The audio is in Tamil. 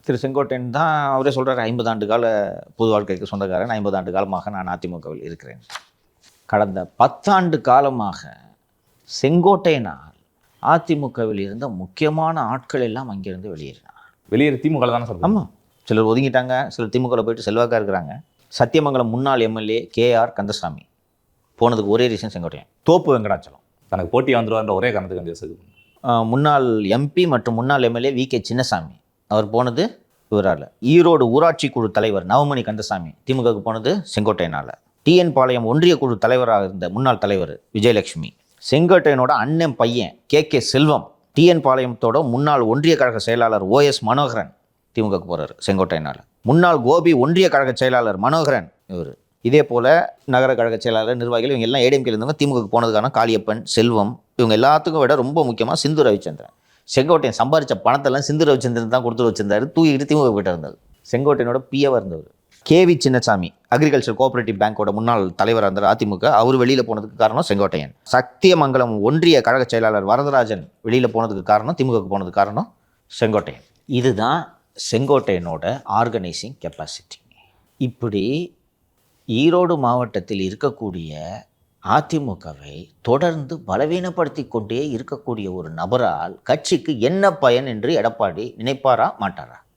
திரு செங்கோட்டையன் தான் அவரே சொல்கிறார், 50 ஆண்டு கால பொது வாழ்க்கைக்கு சொந்தக்காரன், 50 ஆண்டு காலமாக நான் அதிமுகவில் இருக்கிறேன். கடந்த 10 ஆண்டு காலமாக செங்கோட்டையனால் அதிமுகவில் இருந்த முக்கியமான ஆட்கள் எல்லாம் அங்கிருந்து வெளியேறினார். வெளியேறி திமுக தானே சொல்லுங்கள். ஆமாம், சிலர் ஒதுங்கிட்டாங்க, சிலர் திமுகவில் போயிட்டு செல்வாக்காக இருக்கிறாங்க. சத்தியமங்கலம் முன்னாள் எம்எல்ஏ KR கந்தசாமி போனதுக்கு ஒரே ரீசன் செங்கோட்டையன். தோப்பு வெங்கடாச்சலம் தனக்கு போட்டியாக வந்துடுவார்ன்ற ஒரே காரணத்துக்கு வேண்டிய முன்னாள் MP மற்றும் முன்னாள் MLA VK சின்னசாமி அவர் போனது இவரால். ஈரோடு ஊராட்சி குழு தலைவர் நவமணி கந்தசாமி திமுகவுக்கு போனது செங்கோட்டையனால். TN பாளையம் ஒன்றிய குழு தலைவராக இருந்த முன்னாள் தலைவர் விஜயலட்சுமி, செங்கோட்டையனோட அண்ணன் பையன் KK செல்வம், TN பாளையத்தோட முன்னாள் ஒன்றிய கழக செயலாளர் OS மனோகரன் திமுகவுக்கு போகிறார் செங்கோட்டையனால். முன்னாள் கோபி ஒன்றிய கழக செயலாளர் மனோகரன் இவர். இதே போல் நகர கழக செயலாளர் நிர்வாகிகள் இவங்க எல்லாம் ADMK இருந்தவங்க திமுகவுக்கு போனதுக்கான காளியப்பன், செல்வம், இவங்க எல்லாத்துக்கும் விட ரொம்ப முக்கியமாக சிந்து ரவிச்சந்திரன். செங்கோட்டையன் சம்பாதிச்ச பணத்தெல்லாம் சிந்து ரவிச்சந்திரன் தான் கொடுத்து வச்சிருந்தாரு, தூக்கிட்டு திமுக போயிட்டு இருந்தது. செங்கோட்டையனோட பிஏவாக இருந்தவர். KV சின்னசாமி அக்ரிகல்ச்சர் கோஆபரேட்டிவ் பேங்கோட முன்னாள் தலைவராக இருந்தார் அதிமுக, அவர் வெளியில் போனதுக்கு காரணம் செங்கோட்டையன். சத்தியமங்கலம் ஒன்றிய கழக செயலாளர் வரதராஜன் வெளியில் போனதுக்கு காரணம், திமுகவுக்கு போனதுக்கு காரணம் செங்கோட்டையன். இதுதான் செங்கோட்டையனோட ஆர்கனைசிங் கெப்பாசிட்டி. இப்படி ஈரோடு மாவட்டத்தில் இருக்கக்கூடிய அதிமுகவை தொடர்ந்து பலவீனப்படுத்தி கொண்டே இருக்கக்கூடிய ஒரு நபரால் கட்சிக்கு என்ன பயன் என்று எடப்பாடி நினைப்பாரா மாட்டாரா?